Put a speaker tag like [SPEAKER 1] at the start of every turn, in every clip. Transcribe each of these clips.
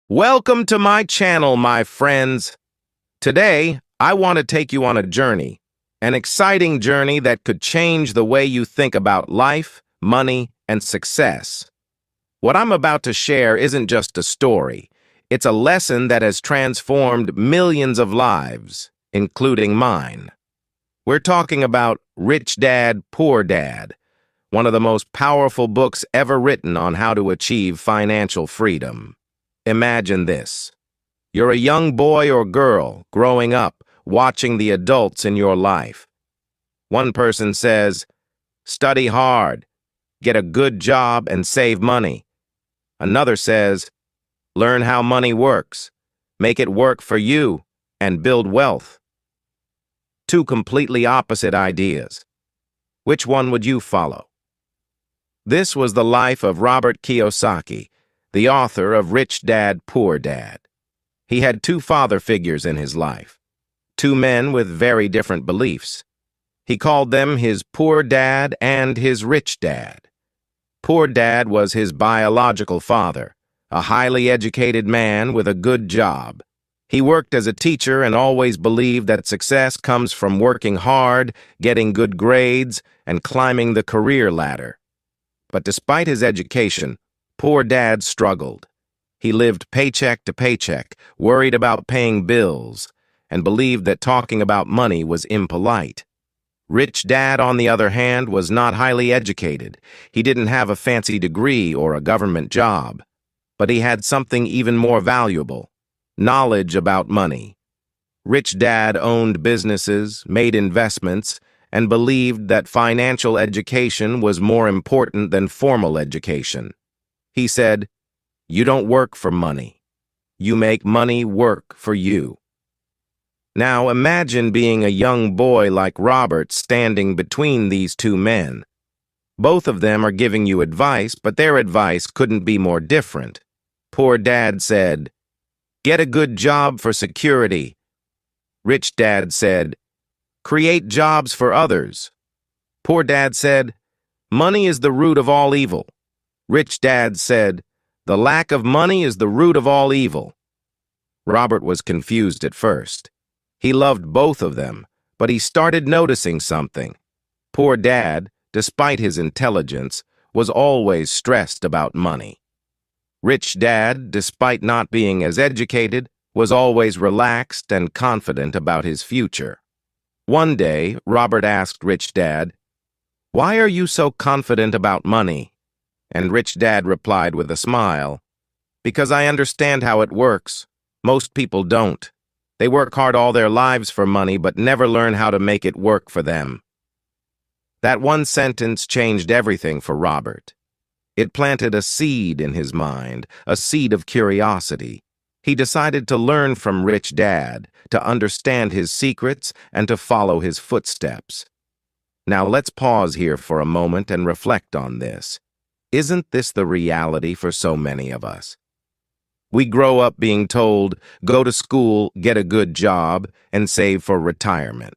[SPEAKER 1] Welcome to my channel, my friends. Today, I want to take you on a journey, an exciting journey that could change the way you think about life, money, and success. What I'm about to share isn't just a story. It's a lesson that has transformed millions of lives, including mine. We're talking about Rich Dad, Poor Dad, one of the most powerful books ever written on how to achieve financial freedom. Imagine this. You're a young boy or girl growing up, watching the adults in your life. One person says, study hard, get a good job, and save money. Another says, learn how money works, make it work for you, and build wealth. Two completely opposite ideas. Which one would you follow? This was the life of Robert Kiyosaki, the author of Rich Dad, Poor Dad. He had two father figures in his life, two men with very different beliefs. He called them his poor dad and his rich dad. Poor Dad was his biological father, a highly educated man with a good job. He worked as a teacher and always believed that success comes from working hard, getting good grades, and climbing the career ladder. But despite his education, Poor Dad struggled. He lived paycheck to paycheck, worried about paying bills, and believed that talking about money was impolite. Rich Dad, on the other hand, was not highly educated. He didn't have a fancy degree or a government job. But he had something even more valuable: knowledge about money. Rich Dad owned businesses, made investments, and believed that financial education was more important than formal education. He said, "You don't work for money. You make money work for you." Now imagine being a young boy like Robert standing between these two men. Both of them are giving you advice, but their advice couldn't be more different. Poor Dad said, "Get a good job for security." Rich Dad said, "Create jobs for others." Poor Dad said, "Money is the root of all evil." Rich Dad said, "The lack of money is the root of all evil." Robert was confused at first. He loved both of them, but he started noticing something. Poor Dad, despite his intelligence, was always stressed about money. Rich Dad, despite not being as educated, was always relaxed and confident about his future. One day, Robert asked Rich Dad, "Why are you so confident about money?" And Rich Dad replied with a smile, "Because I understand how it works. Most people don't. They work hard all their lives for money, but never learn how to make it work for them." That one sentence changed everything for Robert. It planted a seed in his mind, a seed of curiosity. He decided to learn from Rich Dad, to understand his secrets, and to follow his footsteps. Now let's pause here for a moment and reflect on this. Isn't this the reality for so many of us? We grow up being told, go to school, get a good job, and save for retirement.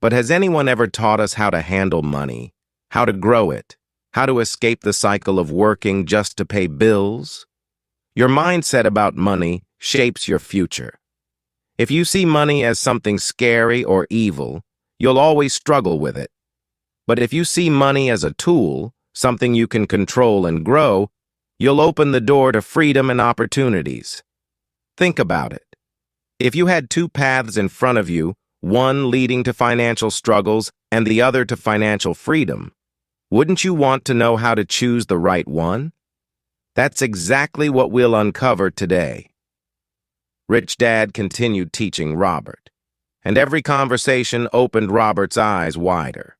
[SPEAKER 1] But has anyone ever taught us how to handle money, how to grow it, how to escape the cycle of working just to pay bills? Your mindset about money shapes your future. If you see money as something scary or evil, you'll always struggle with it. But if you see money as a tool, something you can control and grow, you'll open the door to freedom and opportunities. Think about it. If you had two paths in front of you, one leading to financial struggles and the other to financial freedom, wouldn't you want to know how to choose the right one? That's exactly what we'll uncover today. Rich Dad continued teaching Robert, and every conversation opened Robert's eyes wider.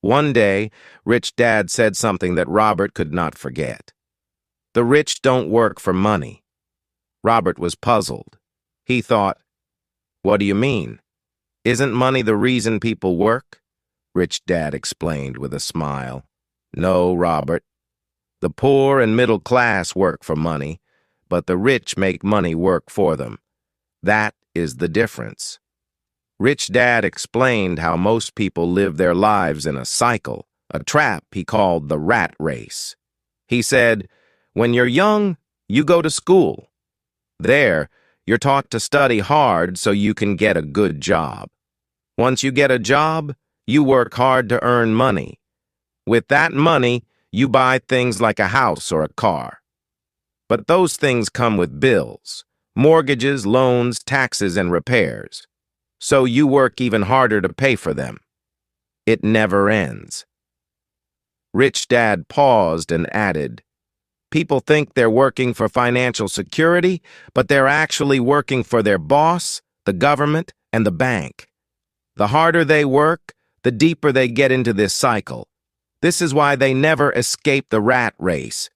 [SPEAKER 1] One day, Rich Dad said something that Robert could not forget. "The rich don't work for money." Robert was puzzled. He thought, "What do you mean? Isn't money the reason people work?" Rich Dad explained with a smile. "No, Robert. The poor and middle class work for money, but the rich make money work for them. That is the difference." Rich Dad explained how most people live their lives in a cycle, a trap he called the rat race. He said, "When you're young, you go to school. There, you're taught to study hard so you can get a good job. Once you get a job, you work hard to earn money. With that money, you buy things like a house or a car. But those things come with bills, mortgages, loans, taxes, and repairs. So you work even harder to pay for them. It never ends. Rich Dad paused and added, "People think they're working for financial security, but they're actually working for their boss, the government, and the bank. The harder they work, the deeper they get into this cycle. This is why they never escape the rat race.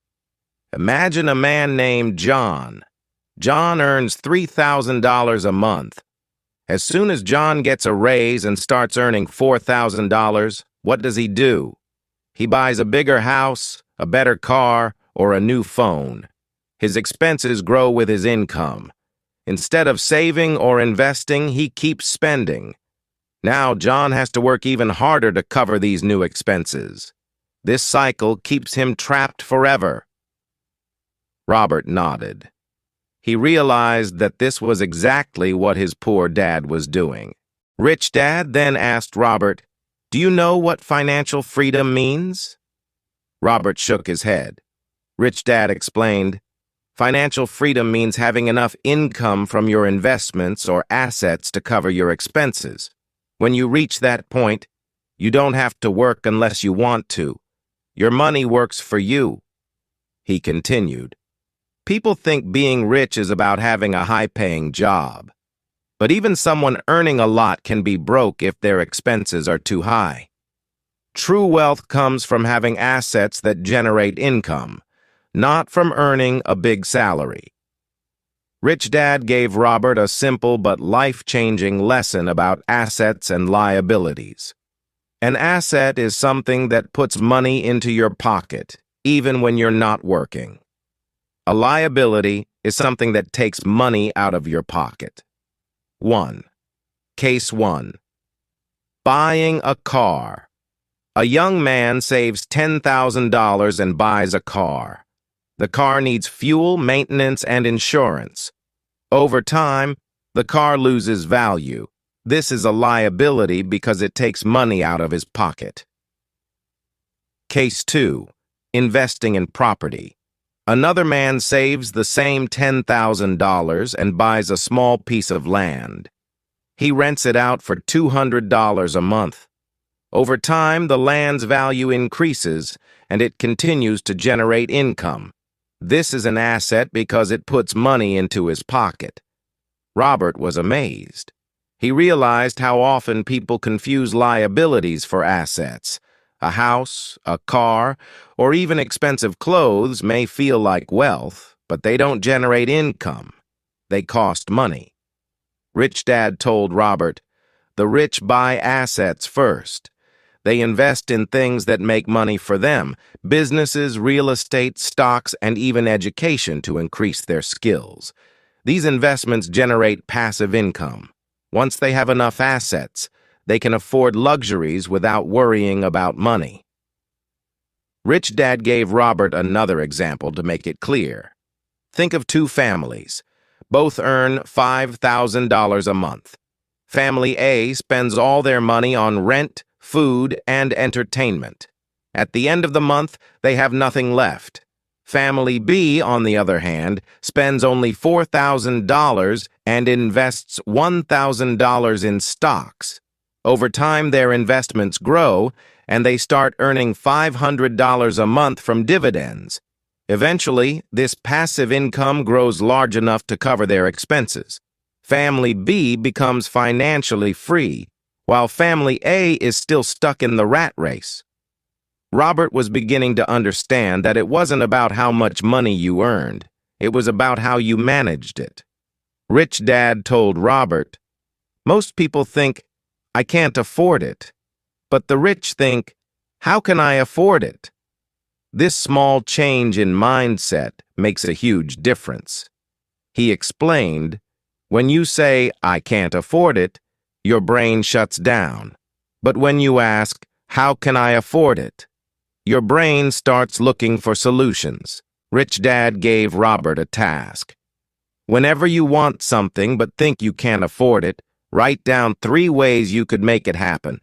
[SPEAKER 1] Imagine a man named John. John earns $3,000 a month. As soon as John gets a raise and starts earning $4,000, what does he do? He buys a bigger house, a better car, or a new phone. His expenses grow with his income. Instead of saving or investing, he keeps spending. Now John has to work even harder to cover these new expenses. This cycle keeps him trapped forever." Robert nodded. He realized that this was exactly what his poor dad was doing. Rich Dad then asked Robert, "Do you know what financial freedom means?" Robert shook his head. Rich Dad explained, "Financial freedom means having enough income from your investments or assets to cover your expenses. When you reach that point, you don't have to work unless you want to. Your money works for you." He continued, "People think being rich is about having a high-paying job. But even someone earning a lot can be broke if their expenses are too high. True wealth comes from having assets that generate income, not from earning a big salary." Rich Dad gave Robert a simple but life-changing lesson about assets and liabilities. An asset is something that puts money into your pocket, even when you're not working. A liability is something that takes money out of your pocket. 1. Case 1. Buying a car. A young man saves $10,000 and buys a car. The car needs fuel, maintenance, and insurance. Over time, the car loses value. This is a liability because it takes money out of his pocket. Case 2. Investing in property. Another man saves the same $10,000 and buys a small piece of land. He rents it out for $200 a month. Over time, the land's value increases, and it continues to generate income. This is an asset because it puts money into his pocket. Robert was amazed. He realized how often people confuse liabilities for assets. A house, a car, or even expensive clothes may feel like wealth, but they don't generate income. They cost money. Rich Dad told Robert, "The rich buy assets first. They invest in things that make money for them, businesses, real estate, stocks, and even education to increase their skills. These investments generate passive income. Once they have enough assets, they can afford luxuries without worrying about money." Rich Dad gave Robert another example to make it clear. Think of two families. Both earn $5,000 a month. Family A spends all their money on rent, food, and entertainment. At the end of the month, they have nothing left. Family B, on the other hand, spends only $4,000 and invests $1,000 in stocks. Over time, their investments grow, and they start earning $500 a month from dividends. Eventually, this passive income grows large enough to cover their expenses. Family B becomes financially free, while Family A is still stuck in the rat race. Robert was beginning to understand that it wasn't about how much money you earned. It was about how you managed it. Rich Dad told Robert, "Most people think, 'I can't afford it.' But the rich think, 'How can I afford it?' This small change in mindset makes a huge difference." He explained, "When you say, 'I can't afford it,' your brain shuts down. But when you ask, 'How can I afford it?' your brain starts looking for solutions." Rich Dad gave Robert a task. Whenever you want something but think you can't afford it, write down 3 ways you could make it happen.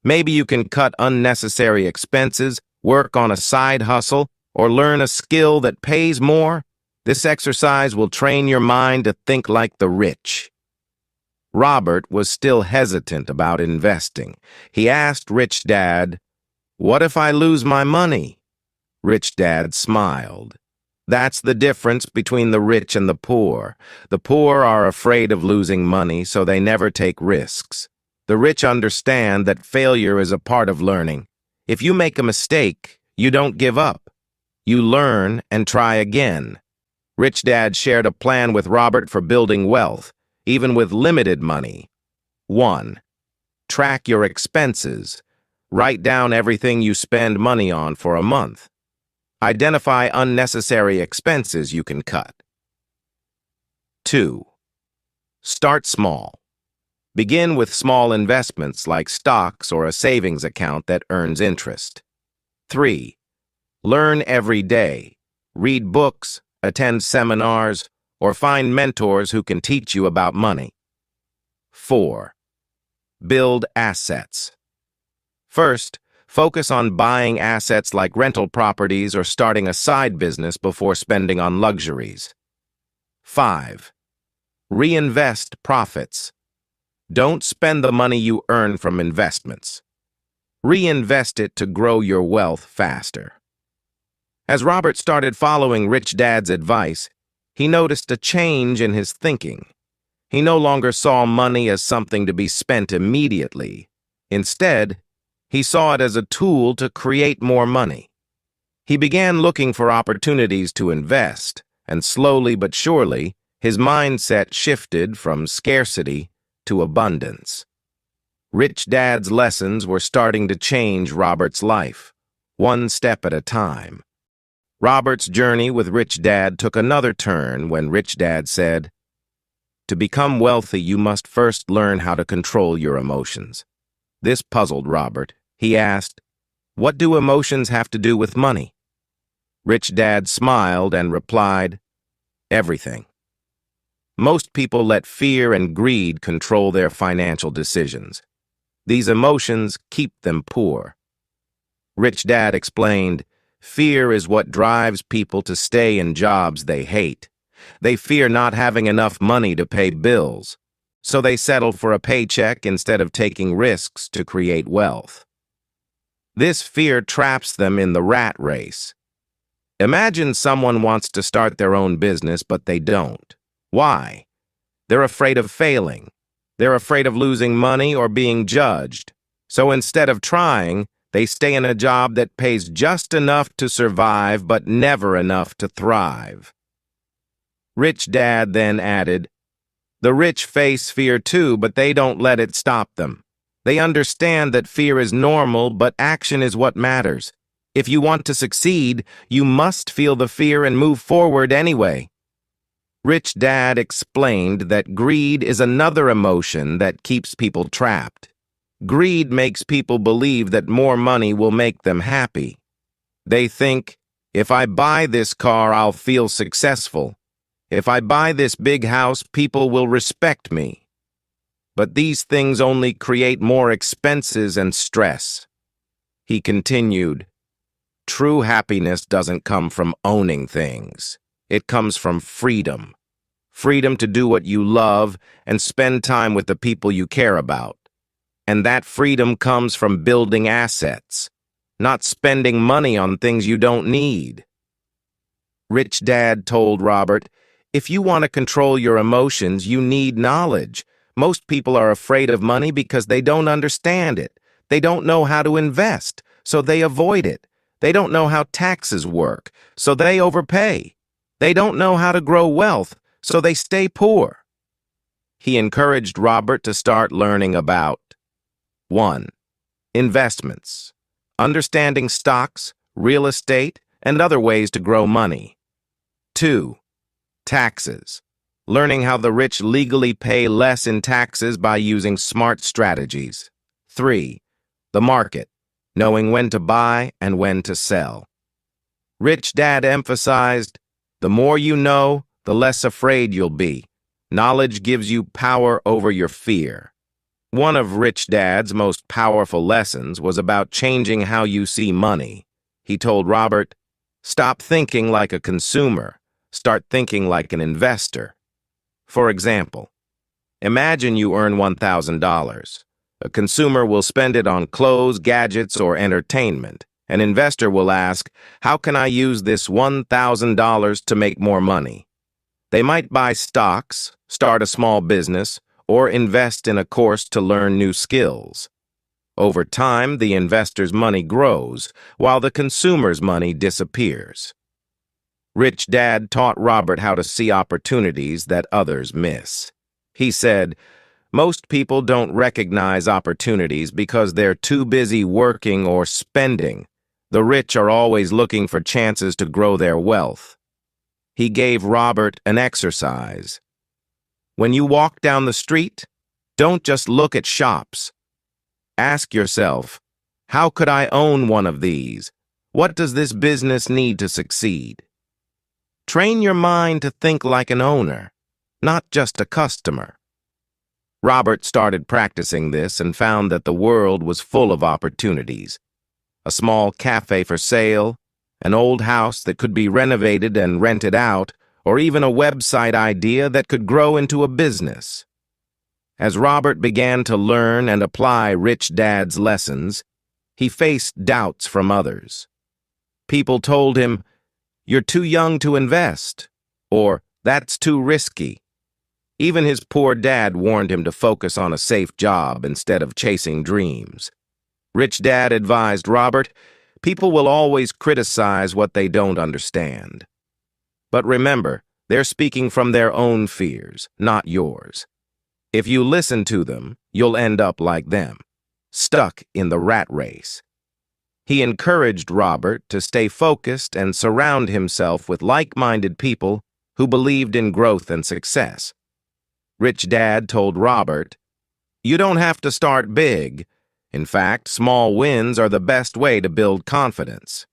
[SPEAKER 1] Maybe you can cut unnecessary expenses, work on a side hustle, or learn a skill that pays more. This exercise will train your mind to think like the rich. Robert was still hesitant about investing. He asked Rich Dad, "What if I lose my money?" Rich Dad smiled. That's the difference between the rich and the poor. The poor are afraid of losing money, so they never take risks. The rich understand that failure is a part of learning. If you make a mistake, you don't give up. You learn and try again. Rich Dad shared a plan with Robert for building wealth, even with limited money. 1. Track your expenses. Write down everything you spend money on for a month. Identify unnecessary expenses you can cut. 2. Start small. Begin with small investments like stocks or a savings account that earns interest. 3. Learn every day. Read books, attend seminars, or find mentors who can teach you about money. 4. Build assets. First, focus on buying assets like rental properties or starting a side business before spending on luxuries. 5. Reinvest profits. Don't spend the money you earn from investments. Reinvest it to grow your wealth faster. As Robert started following Rich Dad's advice, he noticed a change in his thinking. He no longer saw money as something to be spent immediately. Instead, he saw it as a tool to create more money. He began looking for opportunities to invest, and slowly but surely, his mindset shifted from scarcity to abundance. Rich Dad's lessons were starting to change Robert's life, one step at a time. Robert's journey with Rich Dad took another turn when Rich Dad said, "To become wealthy, you must first learn how to control your emotions." This puzzled Robert. He asked, "What do emotions have to do with money?" Rich Dad smiled and replied, "Everything." Most people let fear and greed control their financial decisions. These emotions keep them poor. Rich Dad explained, "Fear is what drives people to stay in jobs they hate. They fear not having enough money to pay bills, so they settle for a paycheck instead of taking risks to create wealth. This fear traps them in the rat race. Imagine someone wants to start their own business, but they don't. Why? They're afraid of failing. They're afraid of losing money or being judged. So instead of trying, they stay in a job that pays just enough to survive, but never enough to thrive." Rich Dad then added, "The rich face fear too, but they don't let it stop them. They understand that fear is normal, but action is what matters. If you want to succeed, you must feel the fear and move forward anyway." Rich Dad explained that greed is another emotion that keeps people trapped. Greed makes people believe that more money will make them happy. They think, if I buy this car, I'll feel successful. If I buy this big house, people will respect me. But these things only create more expenses and stress. He continued, "True happiness doesn't come from owning things. It comes from freedom. Freedom to do what you love and spend time with the people you care about. And that freedom comes from building assets, not spending money on things you don't need." Rich Dad told Robert, "If you want to control your emotions, you need knowledge. Most people are afraid of money because they don't understand it. They don't know how to invest, so they avoid it. They don't know how taxes work, so they overpay. They don't know how to grow wealth, so they stay poor." He encouraged Robert to start learning about 1. Investments. Understanding stocks, real estate, and other ways to grow money. 2. Taxes. Learning how the rich legally pay less in taxes by using smart strategies. 3. The market. Knowing when to buy and when to sell. Rich Dad emphasized, "The more you know, the less afraid you'll be. Knowledge gives you power over your fear. One of Rich Dad's most powerful lessons was about changing how you see money. He told Robert, "Stop thinking like a consumer. Start thinking like an investor." For example, imagine you earn $1,000. A consumer will spend it on clothes, gadgets, or entertainment. An investor will ask, "How can I use this $1,000 to make more money?" They might buy stocks, start a small business, or invest in a course to learn new skills. Over time, the investor's money grows, while the consumer's money disappears. Rich Dad taught Robert how to see opportunities that others miss. He said, "Most people don't recognize opportunities because they're too busy working or spending. The rich are always looking for chances to grow their wealth." He gave Robert an exercise. When you walk down the street, don't just look at shops. Ask yourself, how could I own one of these? What does this business need to succeed? Train your mind to think like an owner, not just a customer. Robert started practicing this and found that the world was full of opportunities. A small cafe for sale, an old house that could be renovated and rented out, or even a website idea that could grow into a business. As Robert began to learn and apply Rich Dad's lessons, he faced doubts from others. People told him, "You're too young to invest," or "That's too risky." Even his poor dad warned him to focus on a safe job instead of chasing dreams. Rich Dad advised Robert, "People will always criticize what they don't understand. But remember, they're speaking from their own fears, not yours. If you listen to them, you'll end up like them, stuck in the rat race." He encouraged Robert to stay focused and surround himself with like-minded people who believed in growth and success. Rich Dad told Robert, "You don't have to start big. In fact, small wins are the best way to build confidence."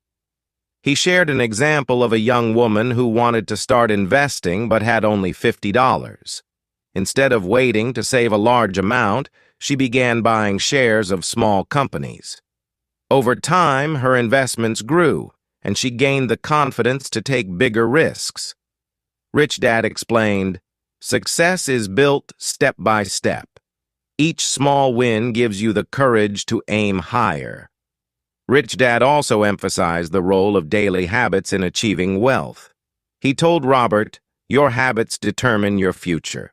[SPEAKER 1] He shared an example of a young woman who wanted to start investing but had only $50. Instead of waiting to save a large amount, she began buying shares of small companies. Over time, her investments grew, and she gained the confidence to take bigger risks. Rich Dad explained, "Success is built step by step. Each small win gives you the courage to aim higher." Rich Dad also emphasized the role of daily habits in achieving wealth. He told Robert, "Your habits determine your future.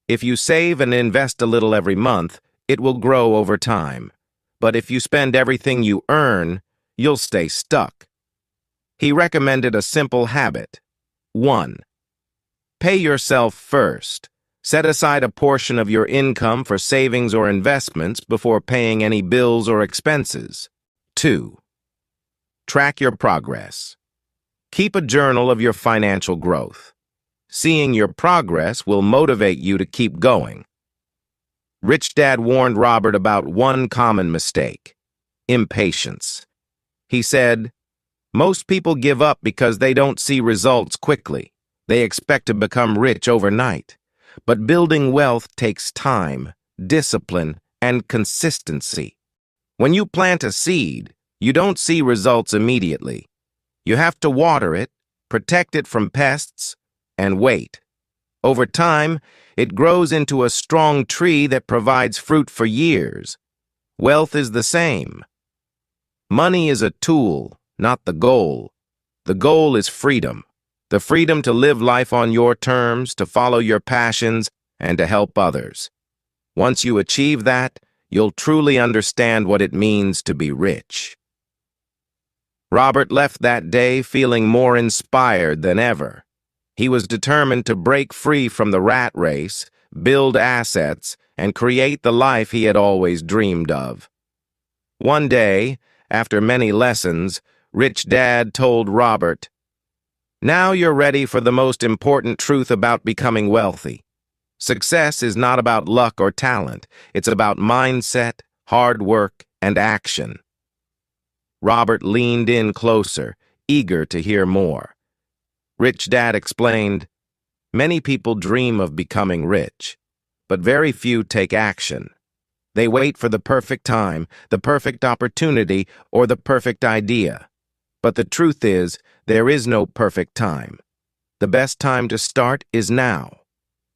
[SPEAKER 1] If you save and invest a little every month, it will grow over time. But if you spend everything you earn, you'll stay stuck." He recommended a simple habit. 1. Pay yourself first. Set aside a portion of your income for savings or investments before paying any bills or expenses. 2. Track your progress. Keep a journal of your financial growth. Seeing your progress will motivate you to keep going. Rich Dad warned Robert about one common mistake: impatience. He said, "Most people give up because they don't see results quickly. They expect to become rich overnight. But building wealth takes time, discipline, and consistency. When you plant a seed, you don't see results immediately. You have to water it, protect it from pests, and wait. Over time, it grows into a strong tree that provides fruit for years. Wealth is the same. Money is a tool, not the goal. The goal is freedom. The freedom to live life on your terms, to follow your passions, and to help others. Once you achieve that, you'll truly understand what it means to be rich." Robert left that day feeling more inspired than ever. He was determined to break free from the rat race, build assets, and create the life he had always dreamed of. One day, after many lessons, Rich Dad told Robert, "Now you're ready for the most important truth about becoming wealthy. Success is not about luck or talent. It's about mindset, hard work, and action." Robert leaned in closer, eager to hear more. Rich Dad explained, Many people dream of becoming rich, but very few take action. They wait for the perfect time, the perfect opportunity, or the perfect idea. But the truth is, there is no perfect time. The best time to start is now.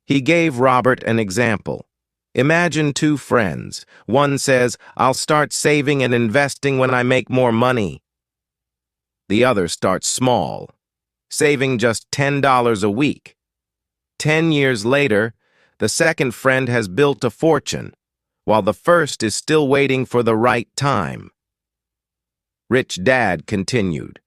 [SPEAKER 1] He gave Robert an example. Imagine two friends. One says, "I'll start saving and investing when I make more money." The other starts small, saving just $10 a week. 10 years later, the second friend has built a fortune, while the first is still waiting for the right time. Rich Dad continued,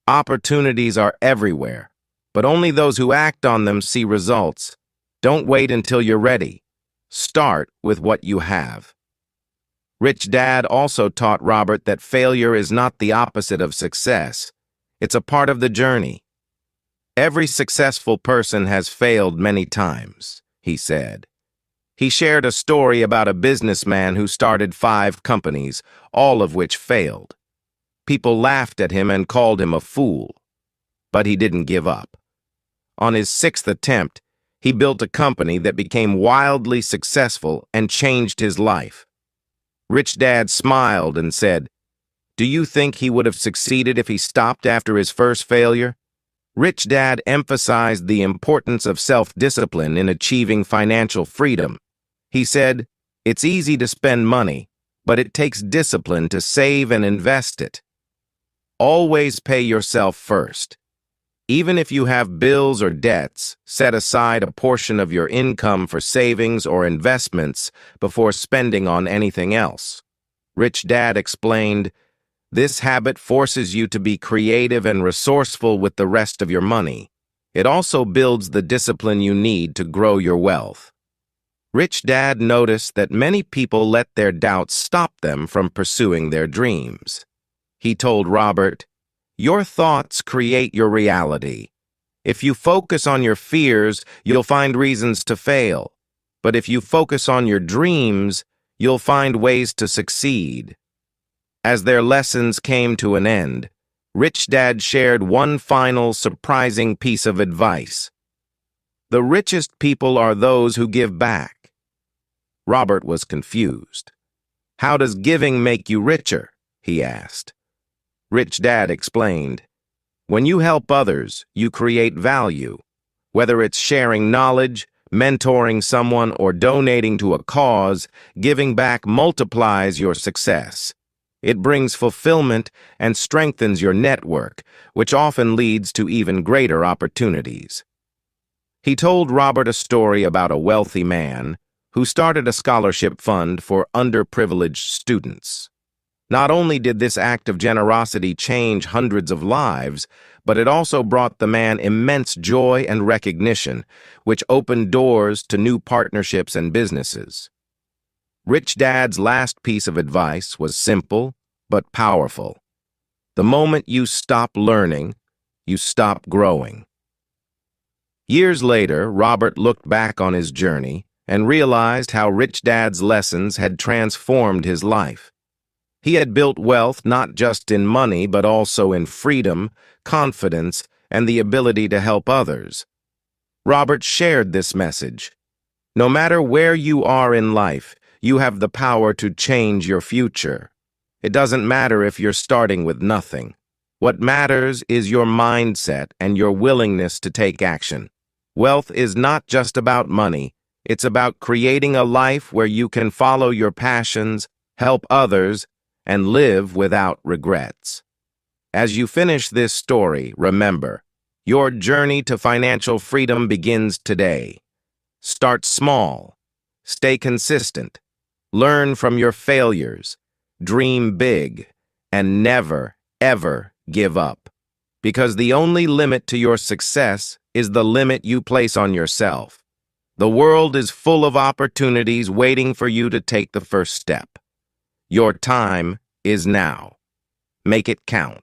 [SPEAKER 1] "Opportunities are everywhere, but only those who act on them see results. Don't wait until you're ready. Start with what you have." Rich Dad also taught Robert that failure is not the opposite of success. It's a part of the journey. Every successful person has failed many times, he said. He shared a story about a businessman who started 5 companies, all of which failed. People laughed at him and called him a fool. But he didn't give up. On his 6th attempt, he built a company that became wildly successful and changed his life. Rich Dad smiled and said, "Do you think he would have succeeded if he stopped after his first failure?" Rich Dad emphasized the importance of self-discipline in achieving financial freedom. He said, "It's easy to spend money, but it takes discipline to save and invest it. Always pay yourself first. Even if you have bills or debts, set aside a portion of your income for savings or investments before spending on anything else." Rich Dad explained, "This habit forces you to be creative and resourceful with the rest of your money. It also builds the discipline you need to grow your wealth." Rich Dad noticed that many people let their doubts stop them from pursuing their dreams. He told Robert, "Your thoughts create your reality. If you focus on your fears, you'll find reasons to fail. But if you focus on your dreams, you'll find ways to succeed." As their lessons came to an end, Rich Dad shared one final surprising piece of advice. "The richest people are those who give back." Robert was confused. "How does giving make you richer?" he asked. Rich Dad explained, "When you help others, you create value. Whether it's sharing knowledge, mentoring someone, or donating to a cause, giving back multiplies your success. It brings fulfillment and strengthens your network, which often leads to even greater opportunities." He told Robert a story about a wealthy man who started a scholarship fund for underprivileged students. Not only did this act of generosity change hundreds of lives, but it also brought the man immense joy and recognition, which opened doors to new partnerships and businesses. Rich Dad's last piece of advice was simple but powerful. The moment you stop learning, you stop growing. Years later, Robert looked back on his journey and realized how Rich Dad's lessons had transformed his life. He had built wealth not just in money, but also in freedom, confidence, and the ability to help others. Robert shared this message. No matter where you are in life, you have the power to change your future. It doesn't matter if you're starting with nothing. What matters is your mindset and your willingness to take action. Wealth is not just about money. It's about creating a life where you can follow your passions, help others, and live without regrets. As you finish this story, remember, your journey to financial freedom begins today. Start small, stay consistent, learn from your failures, dream big, and never, ever give up. Because the only limit to your success is the limit you place on yourself. The world is full of opportunities waiting for you to take the first step. Your time is now. Make it count.